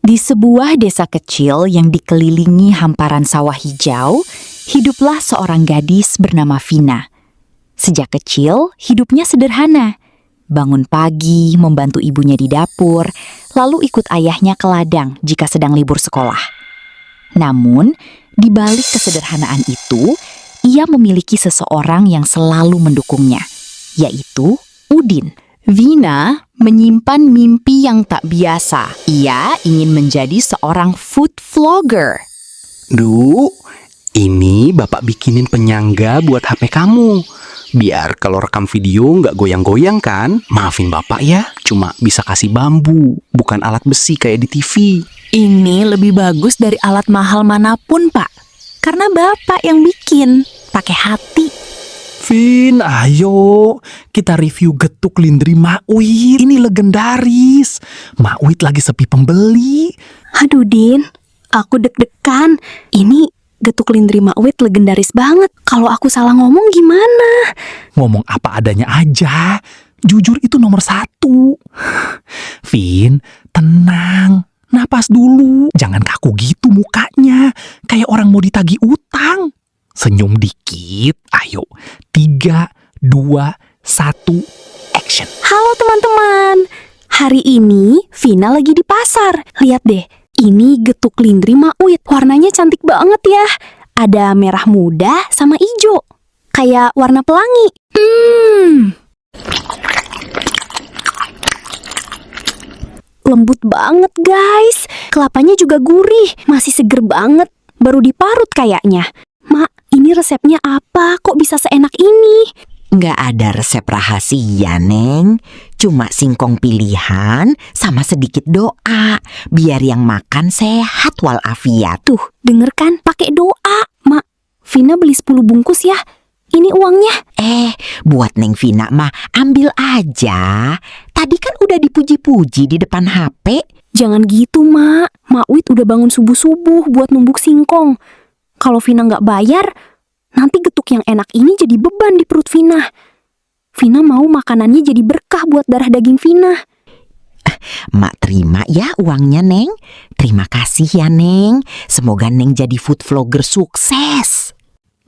Di sebuah desa kecil yang dikelilingi hamparan sawah hijau, hiduplah seorang gadis bernama Vina. Sejak kecil, hidupnya sederhana. Bangun pagi, membantu ibunya di dapur, lalu ikut ayahnya ke ladang jika sedang libur sekolah. Namun, di balik kesederhanaan itu, ia memiliki seseorang yang selalu mendukungnya, yaitu Udin. Vina menyimpan mimpi yang tak biasa. Ia ingin menjadi seorang food vlogger. Du, ini bapak bikinin penyangga buat HP kamu. Biar kalau rekam video nggak goyang-goyang kan? Maafin bapak ya, cuma bisa kasih bambu, bukan alat besi kayak di TV. Ini lebih bagus dari alat mahal manapun, Pak. Karena bapak yang bikin, pakai hati. Vin, ayo kita review getuk lindri Mak Wit. Ini legendaris. Mak Wit lagi sepi pembeli. Aduh Din, aku deg-degan. Ini getuk lindri Mak Wit legendaris banget. Kalau aku salah ngomong gimana? Ngomong apa adanya aja. Jujur itu nomor 1. Vin, tenang. Napas dulu. Jangan kaku gitu mukanya. Kayak orang mau ditagih utang. Senyum dikit, ayo. 3, 2, 1, action. Halo teman-teman. Hari ini Vina lagi di pasar. Lihat deh, ini getuk lindri Mak Wit. Warnanya cantik banget ya. Ada merah muda sama hijau. Kayak warna pelangi. Lembut banget guys. Kelapanya juga gurih. Masih seger banget. Baru diparut kayaknya. Mak, ini resepnya apa? Kok bisa seenak ini? Nggak ada resep rahasia, Neng. Cuma singkong pilihan sama sedikit doa. Biar yang makan sehat walafiat. Tuh, denger kan? Pakai doa. Mak, Vina beli 10 bungkus ya. Ini uangnya. Buat Neng Vina mah ambil aja. Tadi kan udah dipuji-puji di depan HP. Jangan gitu, Mak. Mak Wit udah bangun subuh-subuh buat numbuk singkong. Kalau Vina nggak bayar, nanti getuk yang enak ini jadi beban di perut Vina. Vina mau makanannya jadi berkah buat darah daging Vina. Mak terima ya uangnya, Neng. Terima kasih ya, Neng. Semoga Neng jadi food vlogger sukses.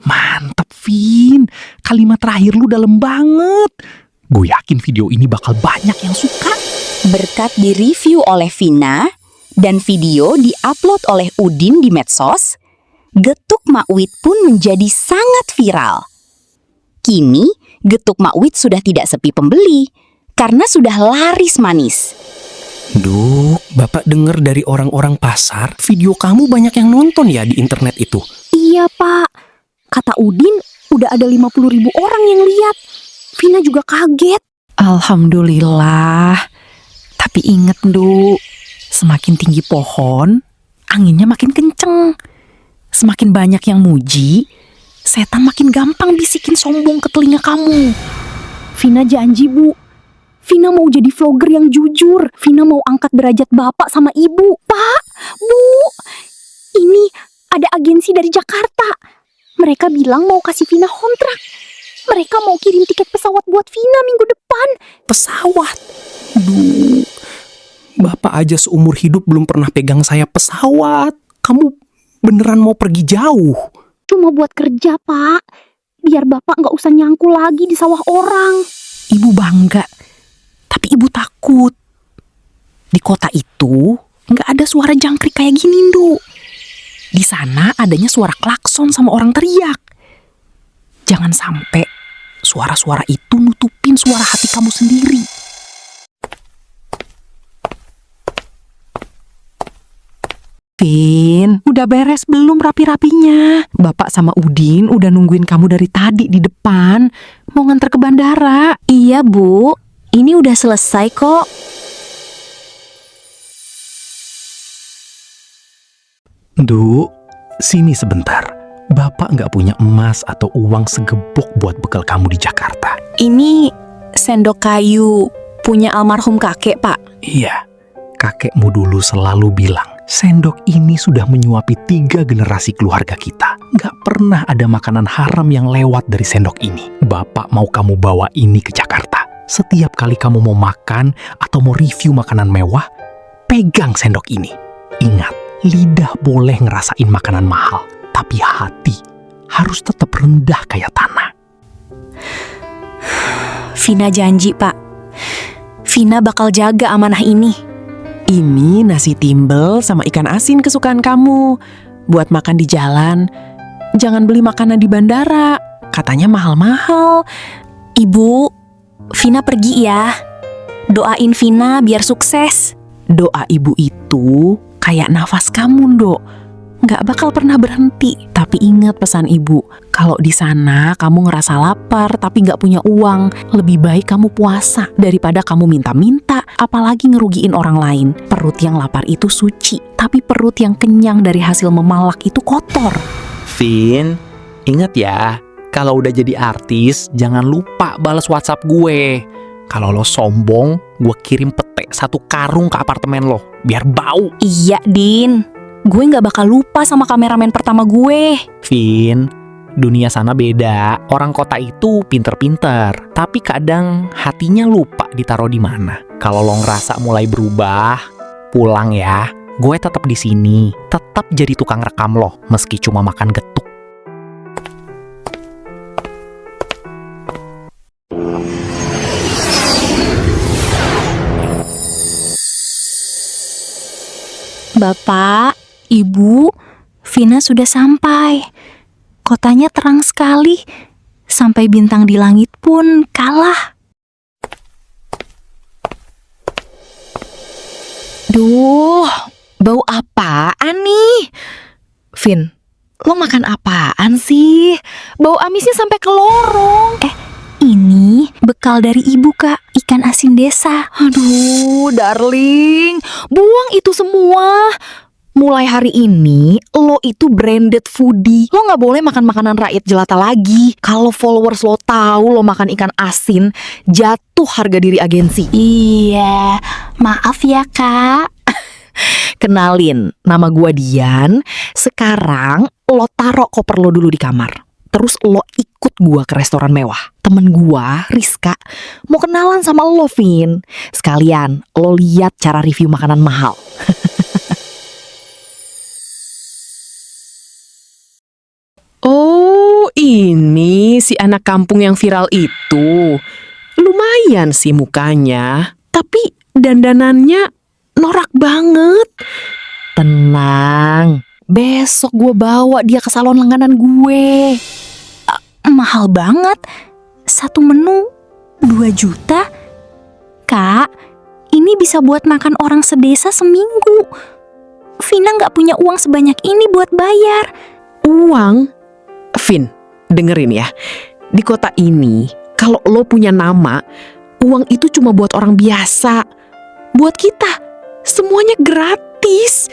Mantap, Vin. Kalimat terakhir lu dalam banget. Gue yakin video ini bakal banyak yang suka. Berkat direview oleh Vina dan video diupload oleh Udin di medsos, getuk Mak Wit pun menjadi sangat viral. Kini, getuk Mak Wit sudah tidak sepi pembeli karena sudah laris manis. Duh, bapak dengar dari orang-orang pasar, video kamu banyak yang nonton ya di internet itu. Iya, Pak. Kata Udin, udah ada 50.000 orang yang lihat. Vina juga kaget. Alhamdulillah. Tapi inget, Du, semakin tinggi pohon, anginnya makin kenceng. Semakin banyak yang muji, setan makin gampang bisikin sombong ke telinga kamu. Vina janji, Bu. Vina mau jadi vlogger yang jujur. Vina mau angkat derajat bapak sama ibu. Pak, Bu, ini ada agensi dari Jakarta. Mereka bilang mau kasih Vina kontrak. Mereka mau kirim tiket pesawat buat Vina minggu depan. Pesawat? Duh, bapak aja seumur hidup belum pernah pegang sayap pesawat. Kamu beneran mau pergi jauh? Cuma buat kerja, Pak. Biar bapak nggak usah nyangkul lagi di sawah orang. Ibu bangga, tapi ibu takut. Di kota itu nggak ada suara jangkrik kayak gini, Du. Di sana adanya suara klakson sama orang teriak. Jangan sampai suara-suara itu nutupin suara hati kamu sendiri. Vin, udah beres belum rapi-rapinya? Bapak sama Udin udah nungguin kamu dari tadi di depan. Mau nganter ke bandara. Iya, Bu. Ini udah selesai kok. Du, sini sebentar. Bapak nggak punya emas atau uang segebok buat bekal kamu di Jakarta. Ini sendok kayu punya almarhum kakek, Pak. Iya, kakekmu dulu selalu bilang, sendok ini sudah menyuapi 3 generasi keluarga kita. Nggak pernah ada makanan haram yang lewat dari sendok ini. Bapak mau kamu bawa ini ke Jakarta. Setiap kali kamu mau makan atau mau review makanan mewah, pegang sendok ini. Ingat, lidah boleh ngerasain makanan mahal, tapi hati harus tetap rendah kayak tanah. Vina janji, Pak. Vina bakal jaga amanah ini. Ini nasi timbel sama ikan asin kesukaan kamu. Buat makan di jalan. Jangan beli makanan di bandara. Katanya mahal-mahal. Ibu, Vina pergi ya. Doain Vina biar sukses. Doa ibu itu kayak nafas kamu, Dok. Nggak bakal pernah berhenti. Tapi ingat pesan ibu, kalau di sana kamu ngerasa lapar tapi nggak punya uang, lebih baik kamu puasa daripada kamu minta-minta, apalagi ngerugiin orang lain. Perut yang lapar itu suci, tapi perut yang kenyang dari hasil memalak itu kotor. Vin, inget ya, kalau udah jadi artis, jangan lupa balas WhatsApp gue. Kalau lo sombong, gue kirim pete 1 karung ke apartemen lo, biar bau. Iya, Din. Gue gak bakal lupa sama kameramen pertama gue. Vin, dunia sana beda. Orang kota itu pinter-pinter, tapi kadang hatinya lupa ditaruh di mana. Kalau lo ngerasa mulai berubah, pulang ya. Gue tetap di sini, tetap jadi tukang rekam lo, meski cuma makan getuk. Bapak, Ibu, Vina sudah sampai. Kotanya terang sekali. Sampai bintang di langit pun kalah. Duh, bau apaan nih? Vin, lo makan apaan sih? Bau amisnya sampai ke lorong. Ini bekal dari Ibu, Kak. Ikan asin desa. Aduh, darling, buang itu semua. Mulai hari ini, lo itu branded foodie. Lo gak boleh makan makanan rakyat jelata lagi. Kalau followers lo tahu lo makan ikan asin, jatuh harga diri agensi. Iya, maaf ya, Kak. Kenalin, nama gua Dian. Sekarang lo taruh koper lo dulu di kamar. Terus lo ikut gua ke restoran mewah. Temen gua, Rizka, mau kenalan sama lo, Vin. Sekalian, lo lihat cara review makanan mahal. Oh, ini si anak kampung yang viral itu. Lumayan sih mukanya, tapi dandanannya norak banget. Tenang, besok gue bawa dia ke salon langganan gue. Mahal banget. 1 menu 2 juta. Kak, ini bisa buat makan orang sedesa seminggu. Vina gak punya uang sebanyak ini buat bayar. Uang? Vin, dengerin ya. Di kota ini, kalau lo punya nama, uang itu cuma buat orang biasa. Buat kita, semuanya gratis.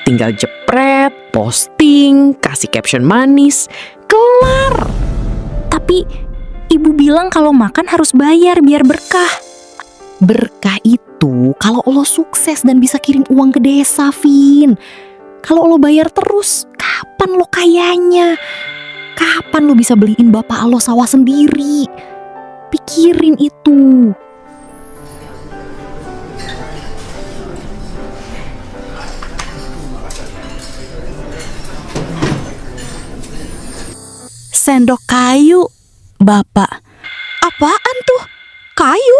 Tinggal jepret, posting, kasih caption manis, kelar. Tapi Ibu bilang kalau makan harus bayar biar berkah. Berkah itu kalau lo sukses dan bisa kirim uang ke desa, Vin. Kalau lo bayar terus, kapan lo kayanya? Kapan lo bisa beliin bapak lo sawah sendiri? Pikirin itu. Sendok kayu. Bapak, apaan tuh? Kayu?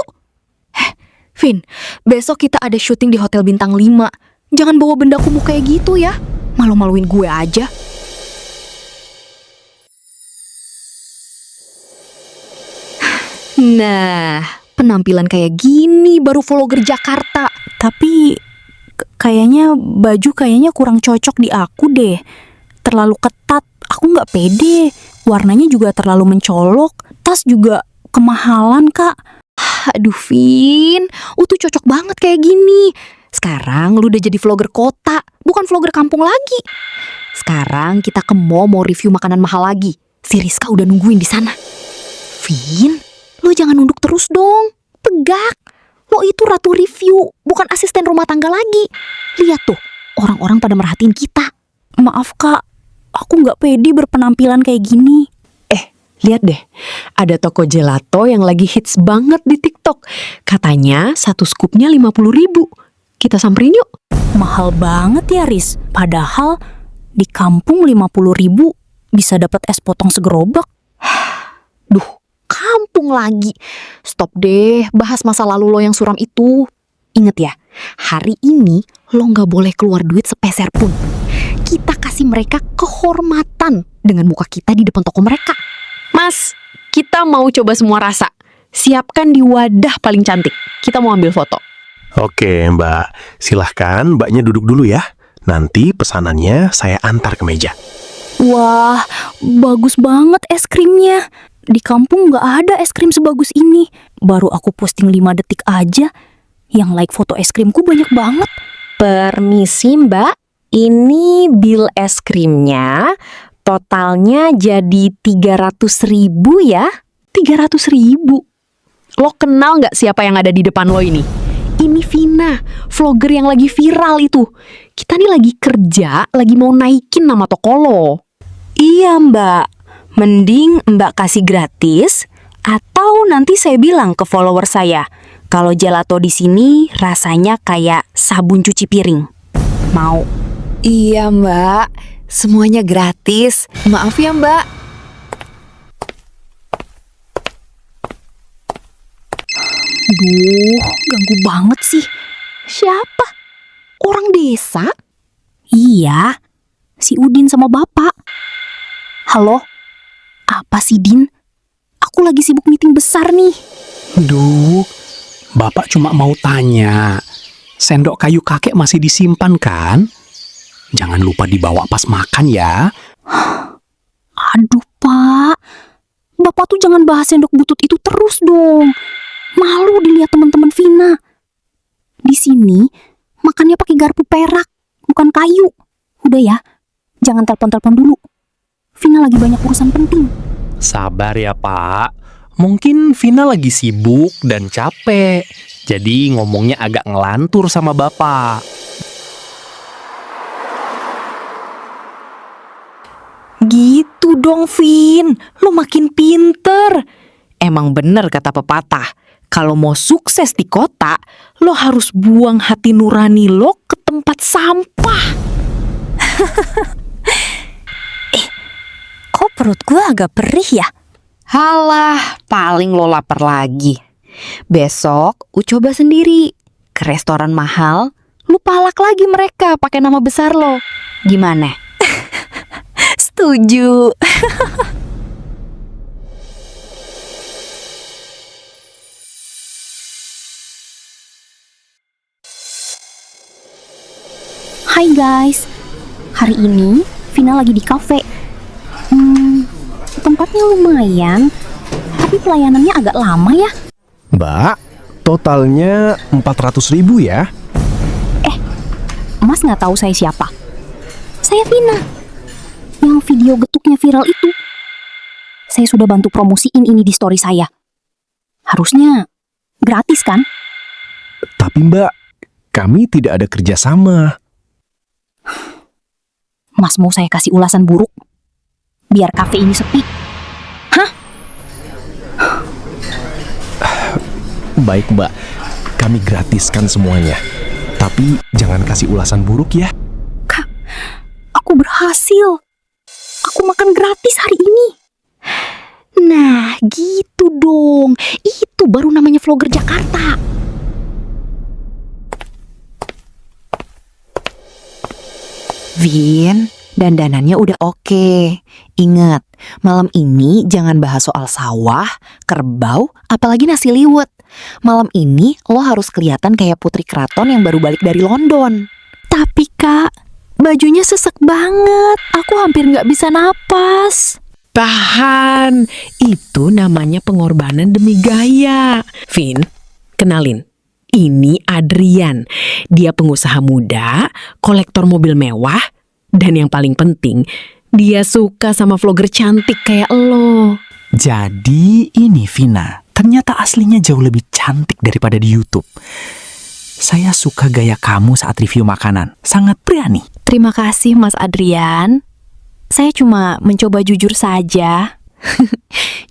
Vin, besok kita ada syuting di Hotel Bintang 5. Jangan bawa benda kumuh kayak gitu ya. Malu-maluin gue aja. Nah, penampilan kayak gini baru vlogger Jakarta. Tapi kayaknya baju kurang cocok di aku deh. Terlalu ketat, aku nggak pede. Warnanya juga terlalu mencolok. Tas juga kemahalan, Kak. Aduh, Vin, tuh cocok banget kayak gini. Sekarang lu udah jadi vlogger kota, bukan vlogger kampung lagi. Sekarang kita ke mall mau review makanan mahal lagi. Si Rizka udah nungguin di sana. Vin, lu jangan nunduk terus dong. Tegak. Lo itu ratu review, bukan asisten rumah tangga lagi. Lihat tuh, orang-orang pada merhatiin kita. Maaf, Kak. Aku nggak pede berpenampilan kayak gini. Lihat deh, ada toko gelato yang lagi hits banget di TikTok. Katanya 1 scoopnya 50.000. Kita samperin yuk. Mahal banget ya, Riz. Padahal di kampung 50.000 bisa dapat es potong segerobak. Duh, kampung lagi. Stop deh, bahas masa lalu lo yang suram itu. Ingat ya, hari ini lo nggak boleh keluar duit sepeser pun. Kita kasih mereka kehormatan dengan muka kita di depan toko mereka. Mas, kita mau coba semua rasa. Siapkan di wadah paling cantik. Kita mau ambil foto. Oke, Mbak. Silahkan Mbaknya duduk dulu ya. Nanti pesanannya saya antar ke meja. Wah, bagus banget es krimnya. Di kampung nggak ada es krim sebagus ini. Baru aku posting 5 detik aja, yang like foto es krimku banyak banget. Permisi mbak, ini bil es krimnya. Totalnya jadi 300.000 ya. 300.000. Lo kenal nggak siapa yang ada di depan lo ini? Ini Vina, vlogger yang lagi viral itu. Kita nih lagi kerja, lagi mau naikin nama toko lo. Iya mbak, mending mbak kasih gratis, atau nanti saya bilang ke follower saya kalau gelato di sini rasanya kayak sabun cuci piring. Mau? Iya mbak, semuanya gratis. Maaf ya mbak. Duh, ganggu banget sih. Siapa? Orang desa? Iya, si Udin sama bapak. Halo? Apa sih, Din? Aku lagi sibuk meeting besar nih. Duh, Bapak cuma mau tanya, sendok kayu kakek masih disimpan kan? Jangan lupa dibawa pas makan ya. Aduh, Pak. Bapak tuh jangan bahas sendok butut itu terus dong. Malu dilihat teman-teman Vina. Di sini makannya pakai garpu perak, bukan kayu. Udah ya, jangan telepon-telepon dulu. Vina lagi banyak urusan penting. Sabar ya Pak, mungkin Vina lagi sibuk dan capek, jadi ngomongnya agak ngelantur sama Bapak. Gitu dong Vin, lo makin pinter. Emang bener kata pepatah, kalau mau sukses di kota, lo harus buang hati nurani lo ke tempat sampah. Kok perut gue agak perih ya? Halah, paling lo lapar lagi. Besok, coba sendiri. Ke restoran mahal, lo palak lagi mereka pakai nama besar lo. Gimana? Setuju. Hai guys, hari ini Vina lagi di kafe. Tempatnya lumayan, tapi pelayanannya agak lama ya. Mbak, totalnya 400.000 ya? Mas nggak tahu saya siapa? Saya Vina, yang video getuknya viral itu. Saya sudah bantu promosiin ini di story saya. Harusnya gratis kan? Tapi Mbak, kami tidak ada kerjasama. Mas mau saya kasih ulasan buruk? Biar kafe ini sepi? Hah? Baik Mbak, kami gratiskan semuanya. Tapi jangan kasih ulasan buruk ya. Kak, aku berhasil. Aku makan gratis hari ini. Nah, gitu dong. Itu baru namanya vlogger Jakarta. Vin, dandanannya udah oke. Ingat, malam ini jangan bahas soal sawah, kerbau, apalagi nasi liwet. Malam ini lo harus kelihatan kayak putri keraton yang baru balik dari London. Tapi kak, bajunya sesek banget. Aku hampir nggak bisa napas. Tahan, itu namanya pengorbanan demi gaya. Vin, kenalin. Ini Adrian. Dia pengusaha muda, kolektor mobil mewah, dan yang paling penting, dia suka sama vlogger cantik kayak lo. Jadi ini Vina, ternyata aslinya jauh lebih cantik daripada di YouTube. Saya suka gaya kamu saat review makanan, sangat berani. Terima kasih Mas Adrian. Saya cuma mencoba jujur saja.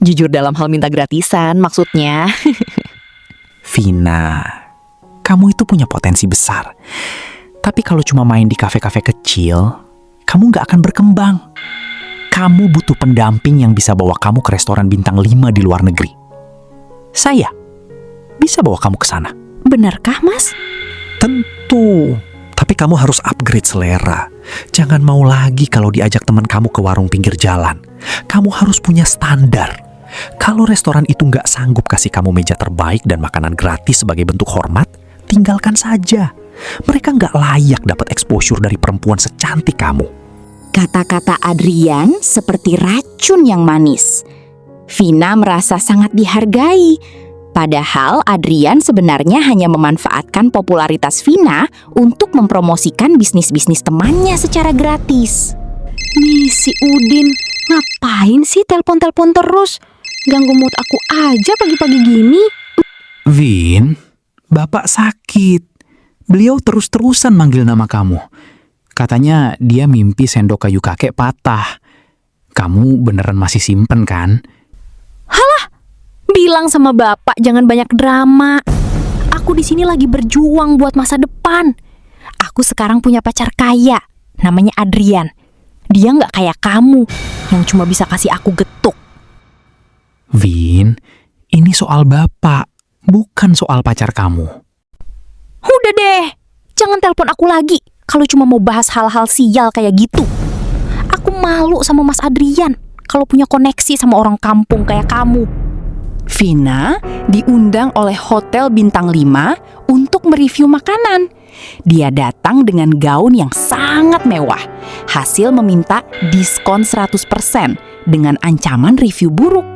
Jujur dalam hal minta gratisan maksudnya. Vina, kamu itu punya potensi besar. Tapi kalau cuma main di kafe-kafe kecil, kamu nggak akan berkembang. Kamu butuh pendamping yang bisa bawa kamu ke restoran bintang 5 di luar negeri. Saya bisa bawa kamu ke sana. Benarkah, Mas? Tentu. Tapi kamu harus upgrade selera. Jangan mau lagi kalau diajak teman kamu ke warung pinggir jalan. Kamu harus punya standar. Kalau restoran itu nggak sanggup kasih kamu meja terbaik dan makanan gratis sebagai bentuk hormat, tinggalkan saja. Mereka nggak layak dapat exposure dari perempuan secantik kamu. Kata-kata Adrian seperti racun yang manis. Vina merasa sangat dihargai. Padahal Adrian sebenarnya hanya memanfaatkan popularitas Vina untuk mempromosikan bisnis-bisnis temannya secara gratis. Nih si Udin, ngapain sih telepon-telepon terus? Ganggu mood aku aja pagi-pagi gini. Vin, Bapak sakit. Beliau terus-terusan manggil nama kamu. Katanya dia mimpi sendok kayu kakek patah. Kamu beneran masih simpen kan? Bilang sama bapak jangan banyak drama. Aku di sini lagi berjuang buat masa depan. Aku sekarang punya pacar kaya, namanya Adrian. Dia nggak kayak kamu yang cuma bisa kasih aku getuk. Vin, ini soal Bapak, bukan soal pacar kamu. Udah deh, jangan telepon aku lagi kalau cuma mau bahas hal-hal sial kayak gitu. Aku malu sama Mas Adrian kalau punya koneksi sama orang kampung kayak kamu. Vina diundang oleh Hotel Bintang 5 untuk mereview makanan. Dia datang dengan gaun yang sangat mewah. Hasil meminta diskon 100% dengan ancaman review buruk.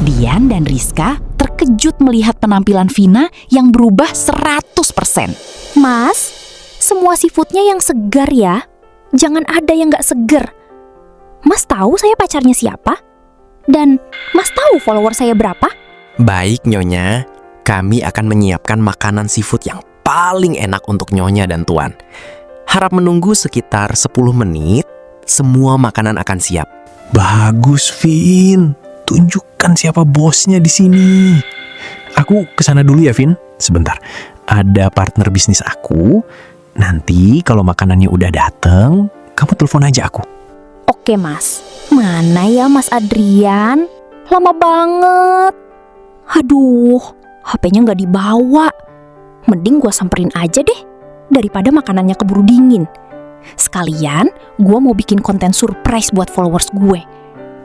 Dian dan Rizka terkejut melihat penampilan Vina yang berubah 100%. Mas, semua seafoodnya yang segar ya. Jangan ada yang gak segar. Mas tahu saya pacarnya siapa? Dan Mas tahu follower saya berapa? Baik, Nyonya. Kami akan menyiapkan makanan seafood yang paling enak untuk Nyonya dan Tuan. Harap menunggu sekitar 10 menit, semua makanan akan siap. Bagus, Vin. Tunjukkan siapa bosnya di sini. Aku kesana dulu ya, Vin. Sebentar. Ada partner bisnis aku. Nanti kalau makanannya udah dateng, kamu telepon aja aku. Oke Mas. Mana ya Mas Adrian? Lama banget. Aduh, HP-nya nggak dibawa. Mending gue samperin aja deh, daripada makanannya keburu dingin. Sekalian, gue mau bikin konten surprise buat followers gue.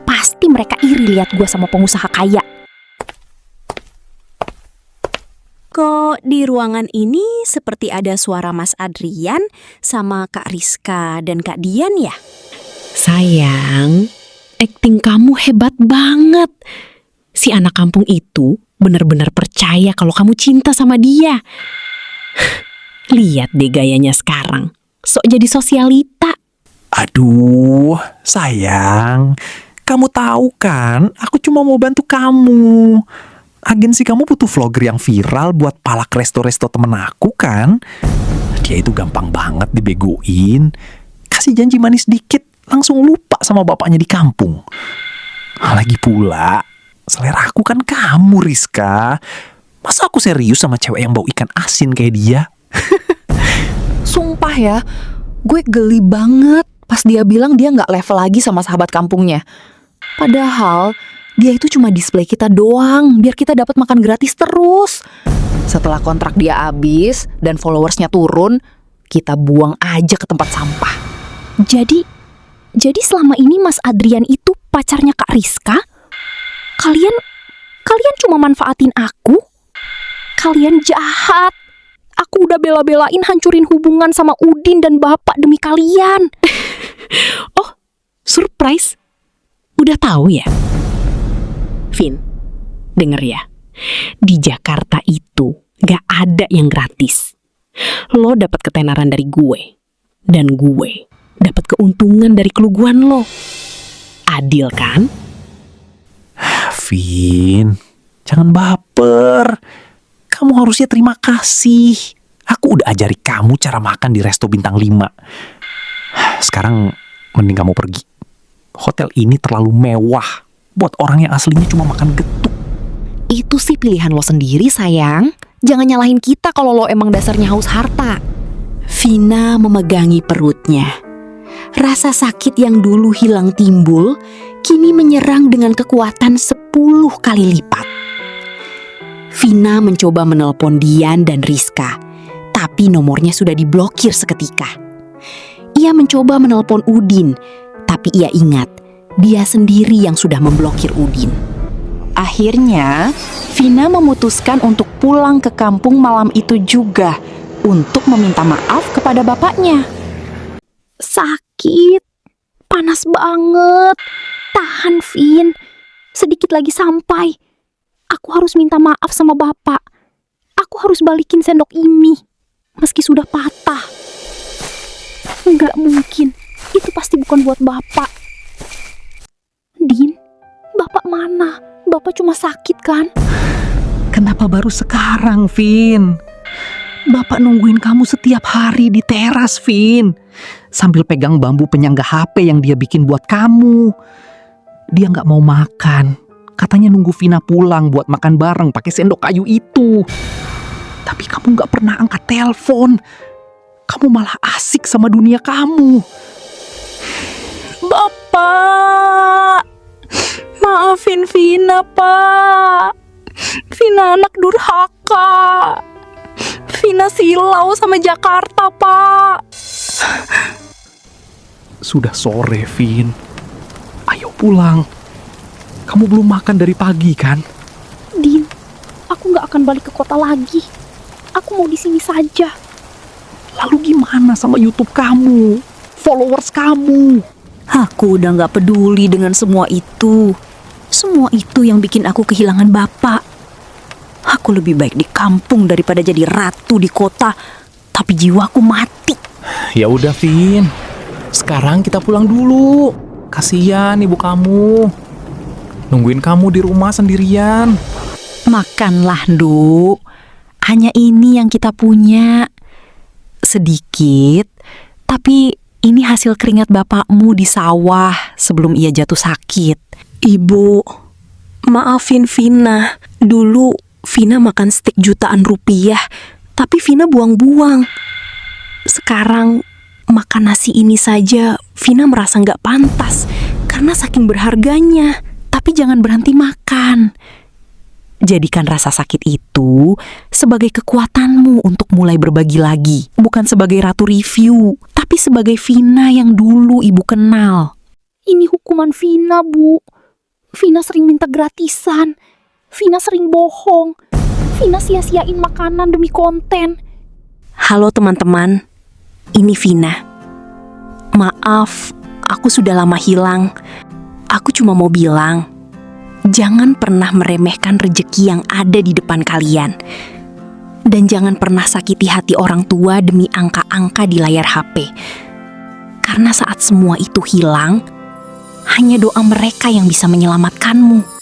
Pasti mereka iri lihat gue sama pengusaha kaya. Kok di ruangan ini seperti ada suara Mas Adrian sama Kak Rizka dan Kak Dian ya? Sayang, akting kamu hebat banget. Si anak kampung itu benar-benar percaya kalau kamu cinta sama dia. Lihat deh gayanya sekarang, sok jadi sosialita. Aduh, sayang. Kamu tahu kan, aku cuma mau bantu kamu. Agensi kamu butuh vlogger yang viral buat palak resto-resto temen aku kan? Dia itu gampang banget dibegoin. Kasih janji manis dikit, langsung lupa sama bapaknya di kampung. Lagi pula, selera aku kan kamu, Rizka. Masa aku serius sama cewek yang bau ikan asin kayak dia? Sumpah ya, gue geli banget pas dia bilang dia nggak level lagi sama sahabat kampungnya. Padahal dia itu cuma display kita doang biar kita dapat makan gratis terus. Setelah kontrak dia habis dan followersnya turun, kita buang aja ke tempat sampah. Jadi selama ini Mas Adrian itu pacarnya Kak Rizka? Kalian cuma manfaatin aku? Kalian jahat. Aku udah bela-belain hancurin hubungan sama Udin dan Bapak demi kalian. Oh, surprise? Udah tahu ya? Vin, denger ya. Di Jakarta itu gak ada yang gratis. Lo dapat ketenaran dari gue. Dan gue dapat keuntungan dari keluguan lo. Adil kan? Vin, jangan baper. Kamu harusnya terima kasih. Aku udah ajari kamu cara makan di resto bintang 5. Sekarang mending kamu pergi. Hotel ini terlalu mewah buat orang yang aslinya cuma makan getuk. Itu sih pilihan lo sendiri sayang. Jangan nyalahin kita kalau lo emang dasarnya haus harta. Vina memegangi perutnya. Rasa sakit yang dulu hilang timbul, kini menyerang dengan kekuatan 10 kali lipat. Vina mencoba menelpon Dian dan Rizka, tapi nomornya sudah diblokir seketika. Ia mencoba menelpon Udin, tapi ia ingat dia sendiri yang sudah memblokir Udin. Akhirnya, Vina memutuskan untuk pulang ke kampung malam itu juga untuk meminta maaf kepada bapaknya. Sakit, panas banget. Tahan, Vin. Sedikit lagi sampai. Aku harus minta maaf sama bapak. Aku harus balikin sendok ini, meski sudah patah. Enggak mungkin, itu pasti bukan buat bapak. Din, bapak mana? Bapak cuma sakit kan? Kenapa baru sekarang, Vin? Bapak nungguin kamu setiap hari di teras, Vin. Sambil pegang bambu penyangga HP yang dia bikin buat kamu. Dia nggak mau makan. Katanya nunggu Vina pulang buat makan bareng pakai sendok kayu itu. Tapi kamu nggak pernah angkat telepon. Kamu malah asik sama dunia kamu. Bapak, maafin Vina, Pak. Vina anak durhaka. Vina silau sama Jakarta, Pak. Sudah sore, Vin. Ayo pulang. Kamu belum makan dari pagi, kan? Din, aku nggak akan balik ke kota lagi. Aku mau di sini saja. Lalu gimana sama YouTube kamu? Followers kamu? Aku udah gak peduli dengan semua itu. Semua itu yang bikin aku kehilangan bapak. Aku lebih baik di kampung daripada jadi ratu di kota, tapi jiwaku mati. Ya udah, Vin. Sekarang kita pulang dulu. Kasihan ibu kamu. Nungguin kamu di rumah sendirian. Makanlah, Nduk. Hanya ini yang kita punya. Sedikit, tapi ini hasil keringat bapakmu di sawah sebelum ia jatuh sakit. Ibu, maafin Vina. Dulu Vina makan steak jutaan rupiah, tapi Vina buang-buang. Sekarang makan nasi ini saja Vina merasa nggak pantas karena saking berharganya. Tapi jangan berhenti makan. Jadikan rasa sakit itu sebagai kekuatanmu untuk mulai berbagi lagi. Bukan sebagai ratu review, tapi sebagai Vina yang dulu ibu kenal. Ini hukuman Vina, Bu. Vina sering minta gratisan. Vina sering bohong. Vina sia-siain makanan demi konten. Halo teman-teman, ini Vina. Maaf, aku sudah lama hilang. Aku cuma mau bilang, jangan pernah meremehkan rejeki yang ada di depan kalian. Dan jangan pernah sakiti hati orang tua demi angka-angka di layar HP. Karena saat semua itu hilang, hanya doa mereka yang bisa menyelamatkanmu.